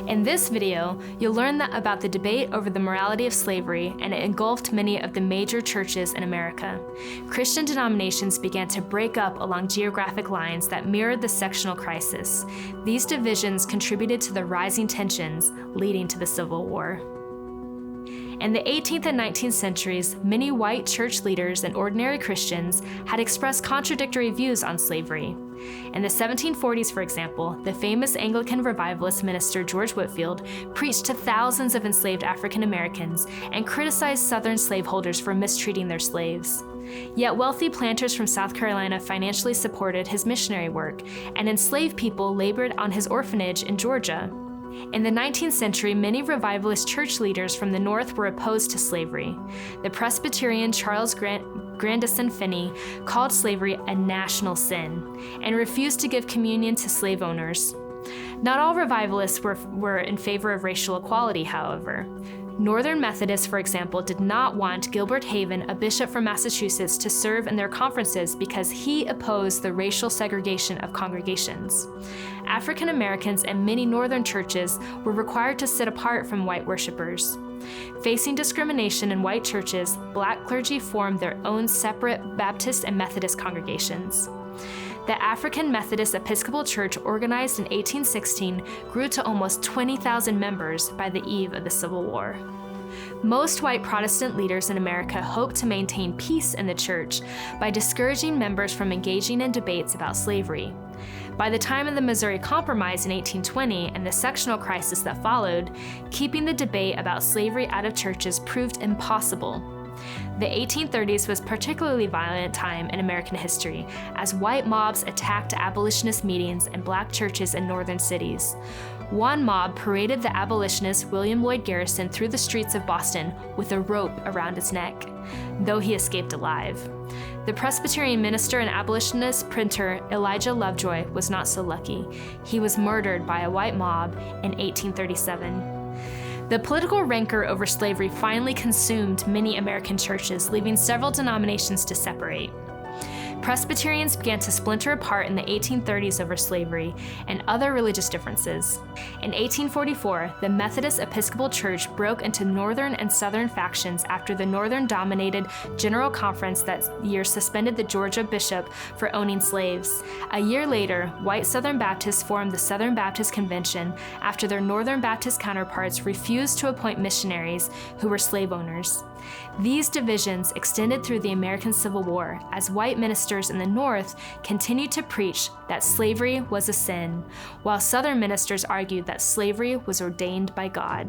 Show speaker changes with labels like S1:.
S1: In this video, you'll learn about the debate over the morality of slavery, and it engulfed many of the major churches in America. Christian denominations began to break up along geographic lines that mirrored the sectional crisis. These divisions contributed to the rising tensions leading to the Civil War. In the 18th and 19th centuries, many white church leaders and ordinary Christians had expressed contradictory views on slavery. In the 1740s, for example, the famous Anglican revivalist minister George Whitefield preached to thousands of enslaved African Americans and criticized Southern slaveholders for mistreating their slaves. Yet wealthy planters from South Carolina financially supported his missionary work, and enslaved people labored on his orphanage in Georgia. In the 19th century, many revivalist church leaders from the North were opposed to slavery. The Presbyterian Charles Grandison Finney called slavery a national sin and refused to give communion to slave owners. Not all revivalists were in favor of racial equality, however. Northern Methodists, for example, did not want Gilbert Haven, a bishop from Massachusetts, to serve in their conferences because he opposed the racial segregation of congregations. African Americans and many Northern churches were required to sit apart from white worshipers. Facing discrimination in white churches, Black clergy formed their own separate Baptist and Methodist congregations. The African Methodist Episcopal Church, organized in 1816, grew to almost 20,000 members by the eve of the Civil War. Most white Protestant leaders in America hoped to maintain peace in the church by discouraging members from engaging in debates about slavery. By the time of the Missouri Compromise in 1820 and the sectional crisis that followed, keeping the debate about slavery out of churches proved impossible. The 1830s was a particularly violent time in American history, as white mobs attacked abolitionist meetings in Black churches in northern cities. One mob paraded the abolitionist William Lloyd Garrison through the streets of Boston with a rope around his neck, though he escaped alive. The Presbyterian minister and abolitionist printer Elijah Lovejoy was not so lucky. He was murdered by a white mob in 1837. The political rancor over slavery finally consumed many American churches, leaving several denominations to separate. Presbyterians began to splinter apart in the 1830s over slavery and other religious differences. In 1844, the Methodist Episcopal Church broke into northern and southern factions after the northern-dominated General Conference that year suspended the Georgia bishop for owning slaves. A year later, white Southern Baptists formed the Southern Baptist Convention after their Northern Baptist counterparts refused to appoint missionaries who were slave owners. These divisions extended through the American Civil War as white ministers in the North continued to preach that slavery was a sin, while Southern ministers argued that slavery was ordained by God.